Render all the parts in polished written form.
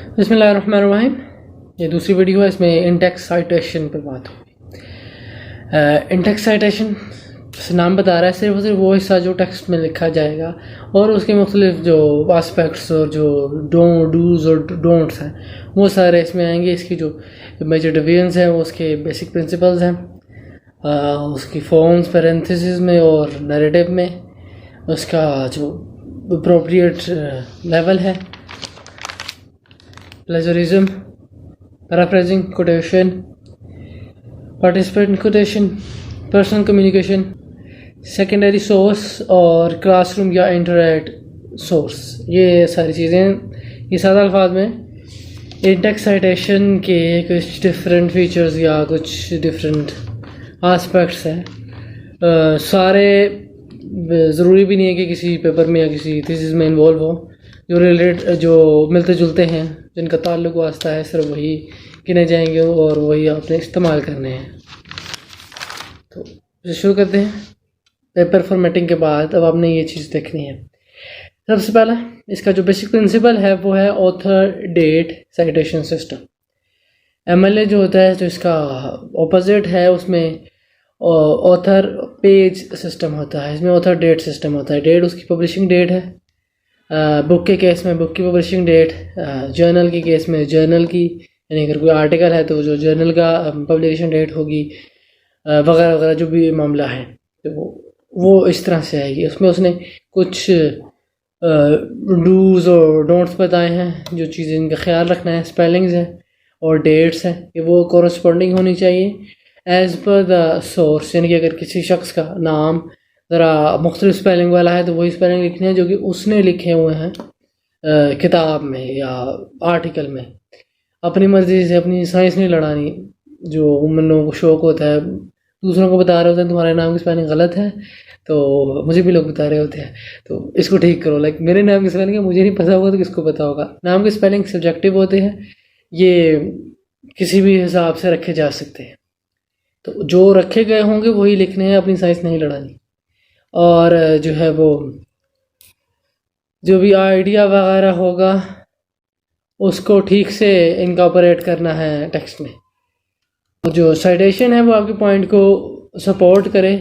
بسم اللہ الرحمن الرحیم. یہ دوسری ویڈیو ہے. اس میں انٹیکس سائٹیشن پہ بات ہوگی. انٹیکس سائٹیشن سے نام بتا رہا ہے صرف اور صرف وہ حصہ جو ٹیکسٹ میں لکھا جائے گا اور اس کے مختلف جو آسپیکٹس اور جو ڈوز اور ڈونٹس ہیں وہ سارے اس میں آئیں گے. اس کی جو میجر ڈویژنس ہیں وہ اس کے بیسک پرنسپلز ہیں, اس کی فارمز پیرنتھیسز میں اور نیریٹو میں, اس کا جو اپروپریٹ لیول ہے, plagiarism, paraphrasing, quotation, participant quotation, personal communication, secondary source اور کلاس روم یا انٹرنیٹ سورس. یہ ساری چیزیں یہ سادہ الفاظ میں انٹیکس سائٹیشن کے کچھ ڈفرینٹ فیچرز یا کچھ ڈفرینٹ آسپیکٹس ہیں. سارے ضروری بھی نہیں ہے کہ کسی پیپر میں یا کسی تھیسس میں انوالو ہو. جو ملتے جلتے ہیں, جن کا تعلق واسطہ ہے, صرف وہی گنے جائیں گے اور وہی آپ نے استعمال کرنے ہیں. تو شروع کرتے ہیں. پیپر فارمیٹنگ کے بعد اب آپ نے یہ چیز دیکھنی ہے. سب سے پہلا اس کا جو بیسک پرنسپل ہے وہ ہے author date citation system. M L A جو ہوتا ہے جو اس کا اپوزٹ ہے, اس میں آتھر پیج سسٹم ہوتا ہے. اس میں آتھر ڈیٹ سسٹم ہوتا ہے. ڈیٹ اس کی پبلشنگ ڈیٹ ہے. بک کے کیس میں بک کی پبلشنگ ڈیٹ, جرنل کے کیس میں جرنل کی, یعنی اگر کوئی آرٹیکل ہے تو جو جرنل کا پبلیکیشن ڈیٹ ہوگی, وغیرہ وغیرہ جو بھی معاملہ ہے تو وہ اس طرح سے آئے گی. اس میں اس نے کچھ ڈوز اور ڈونٹس بتائے ہیں, جو چیزیں ان کا خیال رکھنا ہے. اسپیلنگز ہیں اور ڈیٹس ہیں کہ وہ کورسپونڈنگ ہونی چاہیے ایز پر دا سورس. یعنی کہ اگر کسی شخص کا نام ذرا مختلف اسپیلنگ والا ہے تو وہی اسپیلنگ لکھنی ہے جو کہ اس نے لکھے ہوئے ہیں کتاب میں یا آرٹیکل میں. اپنی مرضی سے اپنی سائنس نہیں لڑانی. جو ان لوگوں کو شوق ہوتا ہے, دوسروں کو بتا رہے ہوتے ہیں تمہارے نام کی اسپیلنگ غلط ہے, تو مجھے بھی لوگ بتا رہے ہوتے ہیں تو اس کو ٹھیک کرو. لائک میرے نام کی اسپیلنگ ہے, مجھے نہیں پتہ ہوگا تو کس کو پتہ ہوگا. نام کی اسپیلنگ سبجیکٹیو ہوتے ہیں, یہ کسی بھی حساب سے رکھے جا سکتے ہیں. تو جو رکھے گئے ہوں گے وہی لکھنے ہیں, اپنی سائنس نہیں لڑانی. اور جو ہے وہ جو بھی آئیڈیا وغیرہ ہوگا اس کو ٹھیک سے انکارپوریٹ کرنا ہے ٹیکسٹ میں. جو سائٹیشن ہے وہ آپ کے پوائنٹ کو سپورٹ کرے,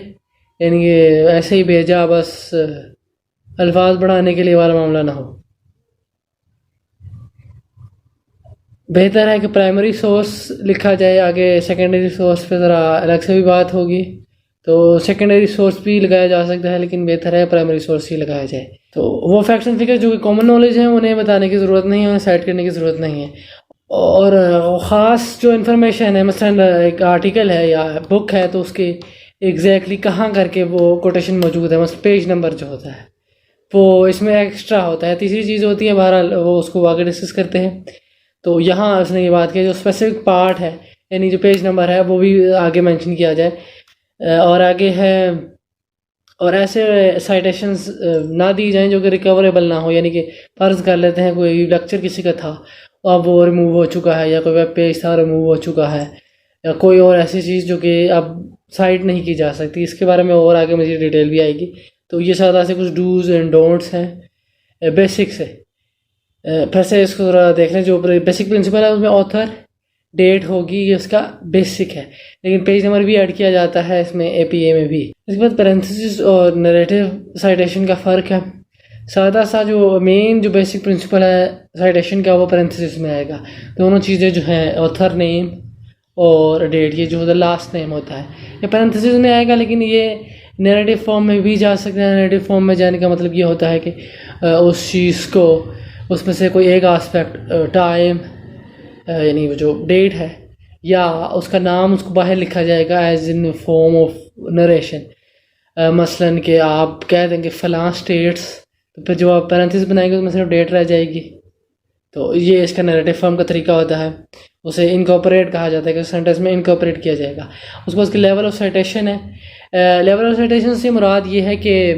یعنی کہ ایسے ہی بھیجا بس الفاظ بڑھانے کے لیے والا معاملہ نہ ہو. بہتر ہے کہ پرائمری سورس لکھا جائے. آگے سیکنڈری سورس پہ ذرا الگ سے بھی بات ہوگی, تو سیکنڈری سورس بھی لگایا جا سکتا ہے, لیکن بہتر ہے پرائمری سورس ہی لگایا جائے. تو وہ فیکٹس اینڈ فگر جو کہ کامن نالج ہیں انہیں بتانے کی ضرورت نہیں ہے, انہیں سائٹ کرنے کی ضرورت نہیں ہے. اور خاص جو انفارمیشن ہے, مثلا ایک آرٹیکل ہے یا بک ہے تو اس کے ایگزیکٹلی کہاں کر کے وہ کوٹیشن موجود ہے, مثلا پیج نمبر جو ہوتا ہے وہ اس میں ایکسٹرا ہوتا ہے. تیسری چیز ہوتی ہے, بہرحال وہ اس کو آگے ڈسکس کرتے ہیں. تو یہاں اس نے یہ بات کی جو اسپیسیفک پارٹ ہے, یعنی جو پیج نمبر ہے وہ بھی آگے مینشن کیا جائے. اور آگے ہے, اور ایسے سائٹیشنز نہ دی جائیں جو کہ ریکوریبل نہ ہو. یعنی کہ فرض کر لیتے ہیں کوئی لیکچر کسی کا تھا اب وہ ریموو ہو چکا ہے, یا کوئی ویب پیج تھا ریموو ہو چکا ہے, یا کوئی اور ایسی چیز جو کہ اب سائٹ نہیں کی جا سکتی. اس کے بارے میں اور آگے مزید ڈیٹیل بھی آئے گی. تو یہ سادہ سے کچھ ڈوز اینڈ ڈونٹس ہیں بیسکس ہے. پھر سے اس کو ذرا دیکھ لیں. جو بیسک پرنسپل ہے اس میں آتھر ڈیٹ ہوگی, یہ اس کا بیسک ہے, لیکن پیج نمبر بھی ایڈ کیا جاتا ہے اس میں, اے پی اے میں بھی. اس کے بعد پیرنتھیسز اور نیریٹو سائٹیشن کا فرق ہے. سادہ سا جو مین جو بیسک پرنسپل ہے سائٹیشن کا وہ پیرنتھیسز میں آئے گا. دونوں چیزیں جو ہیں آتھر نیم اور ڈیٹ, یہ جو لاسٹ نیم ہوتا ہے یہ پیرنتھیسز میں آئے گا, لیکن یہ نیریٹو فارم میں بھی جا سکتا ہے. نیریٹو فارم میں جانے کا مطلب یہ ہوتا ہے کہ اس چیز کو, اس میں سے کوئی ایک آسپیکٹ, ٹائم یعنی وہ جو ڈیٹ ہے یا اس کا نام, اس کو باہر لکھا جائے گا as in form of narration. مثلاً کہ آپ کہہ دیں کہ فلاں اسٹیٹس, تو پھر جو آپ پیرنتھیس بنائیں گے اس میں صرف ڈیٹ رہ جائے گی. تو یہ اس کا نیریٹو فارم کا طریقہ ہوتا ہے. اسے انکارپوریٹ کہا جاتا ہے کہ سینٹینس میں انکارپوریٹ کیا جائے گا. اس کو اس کے لیول آف سائٹیشن ہے. لیول آف سائٹیشن سے مراد یہ ہے کہ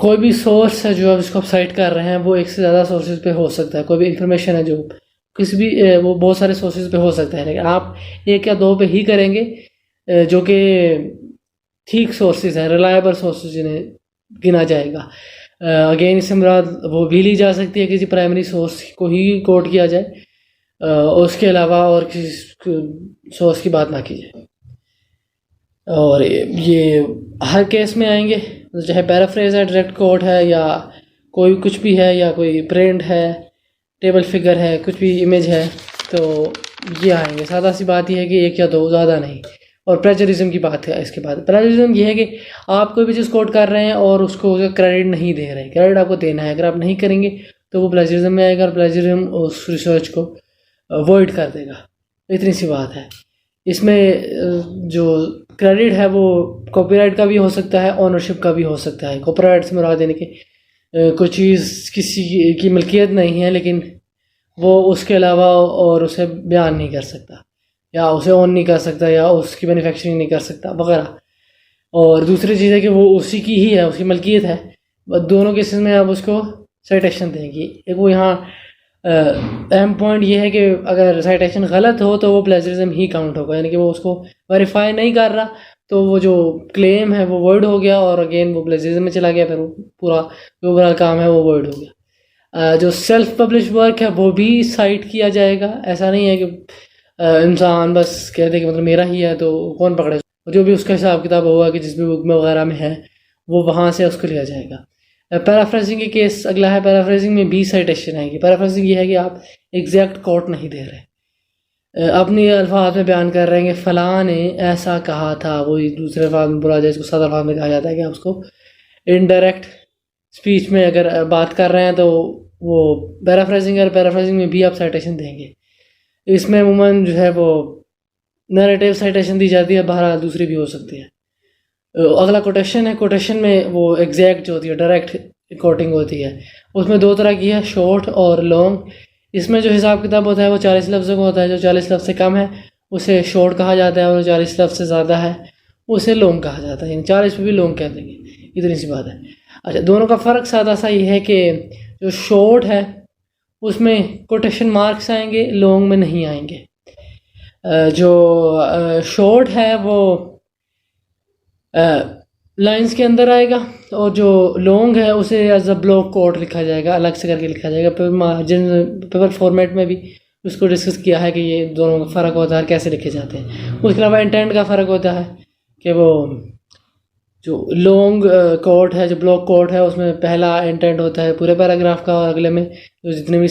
کوئی بھی سورس ہے جو آپ اس کو سائٹ کر رہے ہیں وہ ایک سے زیادہ سورسز پہ ہو سکتا ہے. کوئی بھی انفارمیشن ہے جو کسی بھی, وہ بہت سارے سورسز پہ ہو سکتا ہے, لیکن آپ ایک یا دو پہ ہی کریں گے جو کہ ٹھیک سورسز ہیں, ریلائبل سورسز جنہیں گنا جائے گا. اگین اس سے مراد وہ بھی لی جا سکتی ہے کسی پرائمری سورس کو ہی کوٹ کیا جائے، اس کے علاوہ اور کسی سورس کی بات نہ کی جائے. اور یہ ہر کیس میں آئیں گے، چاہے پیرافریز ہے، ڈائریکٹ کوٹ ہے، یا کوئی کچھ بھی ہے، یا کوئی پرنٹ ہے، ٹیبل فگر ہے، کچھ بھی امیج ہے، تو یہ آئیں گے. سادہ سی بات یہ ہے کہ ایک یا دو، زیادہ نہیں. اور پلیجرزم کی بات ہے. اس کے بعد پلیجرزم یہ ہے کہ آپ کوئی بھی چیز کوٹ کر رہے ہیں اور اس کو کریڈٹ نہیں دے رہے. کریڈٹ آپ کو دینا ہے، اگر آپ نہیں کریں گے تو وہ پلیجرزم میں آئے گا، اور پلیجرزم اس ریسرچ کو وائڈ کر دے گا. اتنی سی بات ہے. اس میں جو کریڈٹ ہے وہ کاپی رائٹ کا بھی ہو سکتا ہے، اونرشپ کا بھی ہو سکتا ہے. کاپی رائٹ سے مراد یعنی کہ کوئی چیز کسی کی ملکیت نہیں ہے لیکن وہ اس کے علاوہ اور اسے بیان نہیں کر سکتا، یا اسے اون نہیں کر سکتا، یا اس کی مینوفیکچرنگ نہیں کر سکتا وغیرہ. اور دوسری چیز ہے کہ وہ اسی کی ہی ہے، اس کی ملکیت ہے. دونوں کیسز میں آپ اس کو سائٹیشن دیں گی. ایک وہ یہاں اہم پوائنٹ یہ ہے کہ اگر سائٹیشن غلط ہو تو وہ پلیجرزم ہی کاؤنٹ ہوگا، یعنی کہ وہ اس کو ویریفائی نہیں کر رہا تو وہ جو کلیم ہے وہ ورڈ ہو گیا، اور اگین وہ پلیجرزم میں چلا گیا، پھر وہ پورا جو برا کام ہے وہ ورڈ ہو گیا. جو سیلف پبلش ورک ہے وہ بھی سائٹ کیا جائے گا. ایسا نہیں ہے کہ انسان بس کہہ دے کہ مطلب میرا ہی ہے تو کون پکڑے. جو بھی اس کا حساب کتاب ہوگا کہ جس بھی بک میں وغیرہ میں ہے وہ وہاں سے اس کو لیا جائے گا. پیرافریزنگ کے کیس اگلا ہے. پیرافریزنگ میں بھی سائٹیشن آئے گی. پیرافریزنگ یہ ہے کہ آپ ایگزیکٹ کوٹ نہیں دے رہے، اپنی الفاظ میں بیان کر رہے ہیں کہ فلاں نے ایسا کہا تھا. وہی دوسرے الفاظ میں بولا جائے، اس کو سادہ الفاظ میں کہا جاتا ہے کہ آپ اس کو انڈائریکٹ اسپیچ میں اگر بات کر رہے ہیں تو وہ پیرافریزنگ، اور پیرافریزنگ میں بھی آپ سائٹیشن دیں گے. اس میں عموماً جو ہے وہ نیریٹیو سائٹیشن دی جاتی ہے، بہرحال دوسری بھی ہو سکتی ہے. اگلا کوٹیشن ہے. کوٹیشن میں وہ ایگزیکٹ جو ہوتی ہے، ڈائریکٹ کوٹنگ ہوتی ہے. اس میں دو طرح کی ہے، شارٹ اور لانگ. اس میں جو حساب کتاب ہوتا ہے وہ 40 لفظوں کا ہوتا ہے. جو 40 لفظ سے کم ہے اسے شارٹ کہا جاتا ہے، اور 40 لفظ سے زیادہ ہے اسے لانگ کہا جاتا ہے. یعنی 40 پہ بھی لانگ کہہ دیں گے. اتنی سی بات ہے. اچھا، دونوں کا فرق سادہ سا یہ ہے کہ جو شارٹ ہے اس میں کوٹیشن مارکس آئیں گے، لانگ میں نہیں آئیں گے. جو شارٹ ہے وہ لائنز کے اندر آئے گا، اور جو لانگ ہے اسے ایز اے بلاک کوٹ لکھا جائے گا، الگ سے کر کے لکھا جائے گا. پیپر فارمیٹ میں بھی اس کو ڈسکس کیا ہے کہ یہ دونوں کا فرق ہوتا ہے کیسے لکھے جاتے ہیں. اس کے علاوہ انٹینٹ کا فرق ہوتا ہے کہ وہ جو لانگ کوٹ ہے، جو بلاک کوٹ ہے، اس میں پہلا انٹینٹ ہوتا ہے پورے پیراگراف کا، اور اگلے میں جو جتنے بھی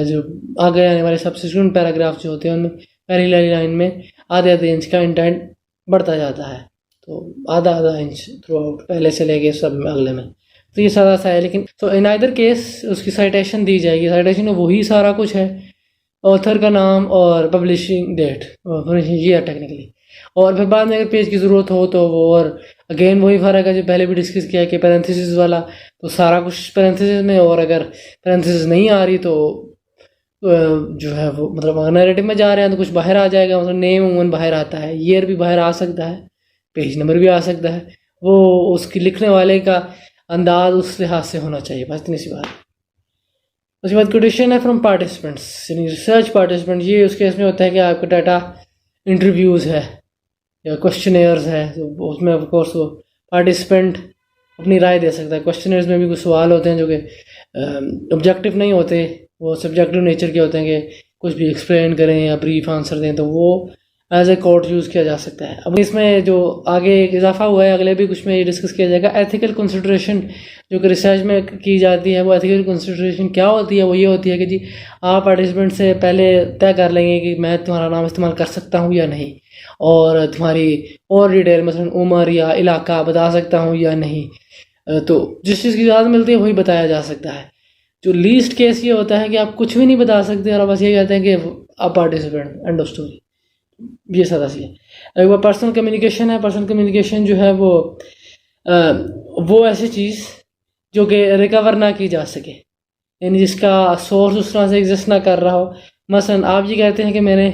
جو آگے آنے والے سبسٹیٹیوٹ پیراگراف جو ہوتے ہیں ان میں پہلی لائن میں آدھے انچ کا انٹینٹ بڑھتا جاتا ہے. تو آدھا انچ تھرو آؤٹ، پہلے سے لے کے سب میں اگلے میں. تو یہ سادہ سا ہے. لیکن تو ان آئدر کیس اس کی سائٹیشن دی جائے گی. سائٹیشن میں وہی سارا کچھ ہے، آتھر کا نام اور پبلشنگ ڈیٹ، یہ ہے ٹیکنیکلی. اور پھر بعد میں اگر پیج کی ضرورت ہو تو وہ، اور اگین وہی فرق ہے جو پہلے بھی ڈسکس کیا کہ پیرنتھیسس والا تو سارا کچھ پیرنتھیسس میں، اور اگر پیرنتھیسس نہیں آ رہی تو جو ہے وہ مطلب نیریٹو میں جا رہے ہیں تو کچھ باہر آ جائے گا. مطلب نیم عموماً باہر آتا ہے، ایئر بھی باہر آ سکتا ہے، پیج نمبر بھی آ سکتا ہے. وہ اس کی لکھنے والے کا انداز اس لحاظ سے ہونا چاہیے. بس اتنی سی بات. اس کے بعد کوٹیشن ہے فرام پارٹیسپینٹس، یعنی ریسرچ پارٹیسپینٹ. یہ اس کیس میں ہوتا ہے کہ آپ کا ڈاٹا انٹرویوز ہے یا کوشچنیئرز ہے، تو اس میں آف کورس وہ پارٹیسپینٹ اپنی رائے دے سکتا ہے. کوشچنیئرز میں بھی کچھ سوال ہوتے ہیں جو کہ آبجیکٹیو نہیں ہوتے، وہ سبجیکٹیو نیچر کے ہوتے ہیں کہ کچھ بھی ایکسپلین کریں یا بریف آنسر دیں، تو وہ ایز اے کوٹ یوز کیا جا سکتا ہے. اب اس میں جو آگے اضافہ ہوا ہے، اگلے بھی کچھ میں یہ ڈسکس کیا جائے گا. ایتھیکل کنسیڈریشن جو کہ ریسرچ میں کی جاتی ہے، وہ ایتھیکل کنسیڈریشن کیا ہوتی ہے؟ وہ یہ ہوتی ہے کہ جی آپ پارٹیسپینٹ سے پہلے طے کر لیں گے کہ میں تمہارا نام استعمال کر سکتا ہوں یا نہیں، اور تمہاری اور ڈیٹیل مثلا عمر یا علاقہ بتا سکتا ہوں یا نہیں. تو جس چیز کی اجازت ملتی ہے وہی بتایا جا سکتا ہے. جو لیسٹ کیس یہ ہوتا ہے کہ آپ کچھ بھی نہیں بتا سکتے اور بس یہ کہتے ہیں کہ آپ پارٹیسپینٹ، اینڈ آف اسٹوری. یہ سادہ سی ہے. ایک بار پرسنل کمیونیکیشن ہے. پرسنل کمیونیکیشن جو ہے وہ ایسی چیز جو کہ ریکور نہ کی جا سکے، یعنی جس کا سورس اس طرح سے ایگزسٹ نہ کر رہا ہو. مثلا آپ یہ کہتے ہیں کہ میں نے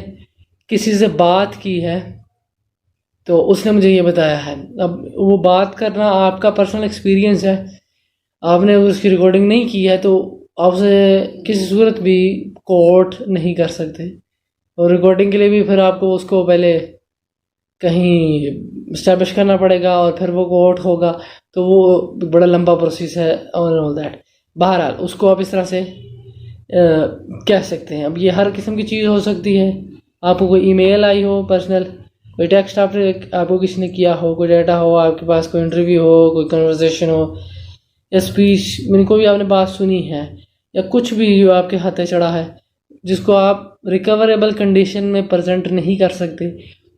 کسی سے بات کی ہے تو اس نے مجھے یہ بتایا ہے. اب وہ بات کرنا آپ کا پرسنل ایکسپیرینس ہے، آپ نے اس کی ریکارڈنگ نہیں کی ہے، تو آپ سے کسی صورت بھی کوٹ نہیں کر سکتے. اور ریکارڈنگ کے لیے بھی پھر آپ کو اس کو پہلے کہیں اسٹیبلش کرنا پڑے گا، اور پھر وہ کوٹ ہوگا. تو وہ بڑا لمبا پروسیس ہے اور آل دیٹ. بہرحال اس کو آپ اس طرح سے کہہ سکتے ہیں. اب یہ ہر قسم کی چیز ہو سکتی ہے. آپ کو کوئی ای میل آئی ہو پرسنل, کوئی ٹیکسٹ آپ کو کسی نے کیا ہو, کوئی ڈیٹا ہو آپ کے پاس, کوئی انٹرویو ہو, کوئی کنورزیشن ہو یا اسپیچ میں کوئی آپ نے بات سنی ہے, یا کچھ بھی جو آپ کے ہاتھے چڑھا ہے جس کو آپ ریکوریبل کنڈیشن میں پریزنٹ نہیں کر سکتے,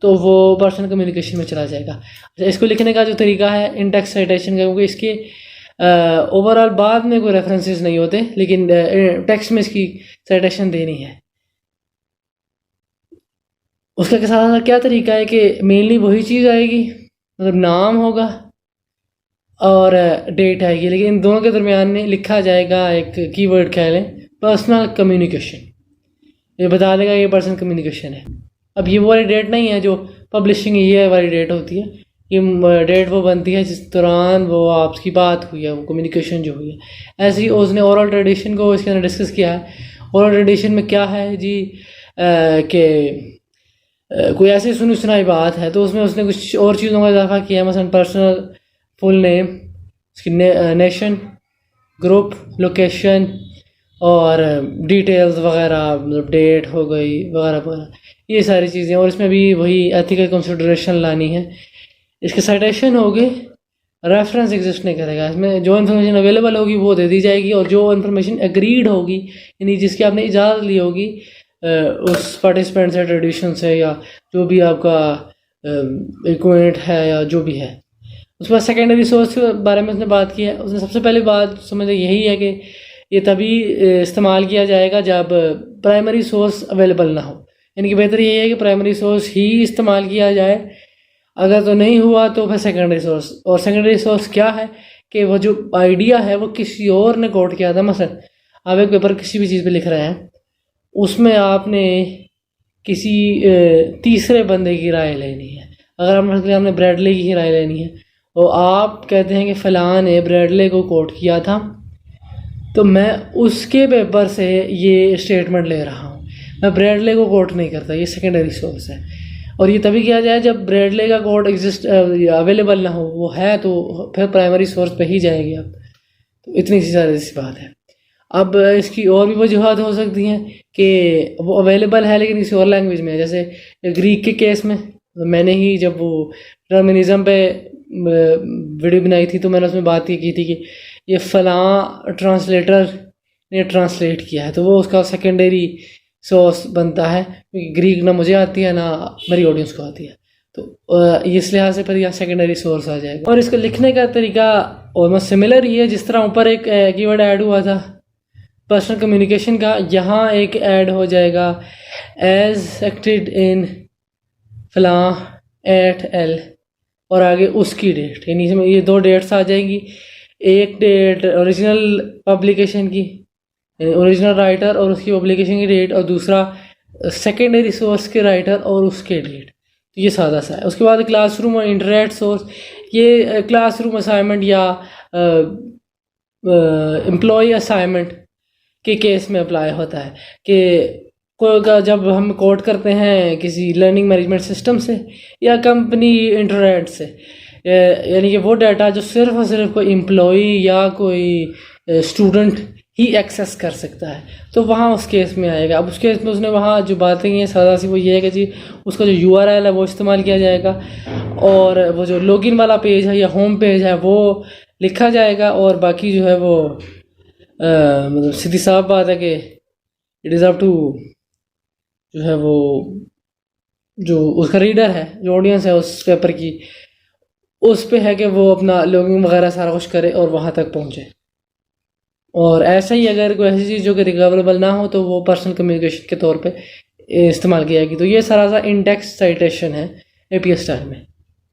تو وہ پرسنل کمیونیکیشن میں چلا جائے گا. اس کو لکھنے کا جو طریقہ ہے ان ٹیکسٹ سائٹیشن کا, کیونکہ اس کے اوور آل بعد میں کوئی ریفرنسز نہیں ہوتے, لیکن ٹیکسٹ میں اس کی سائٹیشن دینی ہے. اس کا ساتھ کیا طریقہ ہے کہ مینلی وہی چیز آئے گی, مطلب نام ہوگا اور ڈیٹ آئے گی, لیکن ان دونوں کے درمیان میں لکھا جائے گا ایک کی ورڈ کہہ لیں پرسنل کمیونیکیشن. یہ بتا دے گا یہ پرسنل کمیونیکیشن ہے. اب یہ وہ والی ڈیٹ نہیں ہے جو پبلشنگ یہ والی ڈیٹ ہوتی ہے, یہ ڈیٹ وہ بنتی ہے جس دوران وہ آپ کی بات ہوئی ہے, وہ کمیونیکیشن جو ہوئی ہے. ایسے ہی اس نے اورل ٹریڈیشن کو اس کے اندر ڈسکس کیا ہے. اورل ٹریڈیشن میں کیا ہے جی کہ کوئی ایسی سنی سنائی بات ہے تو اس میں اس نے کچھ اور چیزوں کا اضافہ کیا ہے, مثلا پرسنل فل نیم, اس کی نیشن, گروپ, لوکیشن اور ڈیٹیلز وغیرہ, مطلب ڈیٹ ہو گئی وغیرہ وغیرہ, یہ ساری چیزیں. اور اس میں بھی وہی ایتھیکل کنسیڈریشن لانی ہے. اس کے سائٹیشن ہوگی, ریفرنس ایگزسٹ نہیں کرے گا. اس میں جو انفارمیشن اویلیبل ہوگی وہ دے دی جائے گی, اور جو انفارمیشن اگریڈ ہوگی یعنی جس کی آپ نے اجازت لی ہوگی اس پارٹیسپینٹ سے, ٹریڈیشن سے, یا جو بھی آپ کا ایکوینٹ ہے یا جو بھی ہے. اس کے بعد سیکنڈری سورس کے بارے میں اس نے بات کی ہے. اس نے سب سے پہلے بات سمجھے یہی ہے کہ یہ تبھی استعمال کیا جائے گا جب پرائمری سورس اویلیبل نہ ہو, یعنی کہ بہتر یہی ہے کہ پرائمری سورس ہی استعمال کیا جائے. اگر تو نہیں ہوا تو پھر سیکنڈری سورس. اور سیکنڈری سورس کیا ہے کہ وہ جو آئیڈیا ہے وہ کسی اور نے کوٹ کیا تھا. مثلا آپ ایک پیپر کسی بھی چیز پہ لکھ رہے ہیں, اس میں آپ نے کسی تیسرے بندے کی رائے لینی ہے. اگر ہم نے بریڈلے کی ہی رائے لینی ہے اور آپ کہتے ہیں کہ فلاں نے بریڈلے کو کوٹ کیا تھا, تو میں اس کے پیپر سے یہ اسٹیٹمنٹ لے رہا ہوں, میں بریڈلے کو کوٹ نہیں کرتا. یہ سیکنڈری سورس ہے. اور یہ تبھی کیا جائے جب بریڈلے کا کوٹ اویلیبل نہ ہو. وہ ہے تو پھر پرائمری سورس پہ ہی جائے گی. اب تو اتنی سی ساری سی بات ہے. اب اس کی اور بھی وجوہات ہو سکتی ہیں کہ وہ اویلیبل ہے لیکن کسی اور لینگویج میں ہے. جیسے گریک کے کیس میں نے ہی جب وہ ٹرمنزم پہ ویڈیو بنائی تھی تو میں نے اس میں بات یہ کی تھی کہ یہ فلاں ٹرانسلیٹر نے ٹرانسلیٹ کیا ہے, تو وہ اس کا سیکنڈری سورس بنتا ہے, کیونکہ گریک نہ مجھے آتی ہے نہ میری آڈینس کو آتی ہے. تو اس لحاظ سے پھر یہاں سیکنڈری سورس آ جائے گا. اور اس کو لکھنے کا طریقہ آلموسٹ سملر ہی ہے. جس طرح اوپر ایک کی ورڈ ایڈ ہوا تھا پرسنل کمیونیکیشن کا, یہاں ایک ایڈ ہو جائے گا ایز ایکٹیڈ ان فلاں ایٹ ایل, اور آگے اس کی ڈیٹ, یعنی یہ دو ڈیٹس آ جائیں گی. ایک ڈیٹ اوریجنل پبلیکیشن کی, اوریجنل رائٹر اور اس کی پبلیکیشن کی ڈیٹ, اور دوسرا سیکنڈری سورس کے رائٹر اور اس کے ڈیٹ. تو یہ سادہ سا ہے. اس کے بعد کلاس روم اور انٹرنیٹ سورس, یہ کلاس روم اسائنمنٹ یا امپلائی اسائنمنٹ کے کیس میں اپلائی ہوتا ہے کہ جب ہم کوڈ کرتے ہیں کسی لرننگ مینجمنٹ سسٹم سے یا کمپنی انٹرنیٹ سے, یعنی کہ وہ ڈیٹا جو صرف اور صرف کوئی امپلائی یا کوئی اسٹوڈنٹ ہی ایکسیس کر سکتا ہے, تو وہاں اس کیس میں آئے گا. اب اس کیس میں اس نے وہاں جو باتیں ہیں سادہ سی وہ یہ ہے کہ جی اس کا جو یو آر ایل ہے وہ استعمال کیا جائے گا, اور وہ جو لاگ ان والا پیج ہے یا ہوم پیج ہے وہ لکھا جائے گا, اور باقی جو ہے وہ مطلب سیدھی صاف بات ہے کہ اٹ از اپ ٹو جو ہے وہ جو اس کا ریڈر ہے, جو آڈینس ہے اس پیپر کی, اس پہ ہے کہ وہ اپنا لاگنگ وغیرہ سارا کچھ کرے اور وہاں تک پہنچے. اور ایسا ہی اگر کوئی ایسی چیز جو کہ ریکوریبل نہ ہو تو وہ پرسنل کمیونیکیشن کے طور پہ استعمال کیا جائے گی. تو یہ سارا سا انڈیکس سائٹیشن ہے اے پی ایس اسٹائل میں.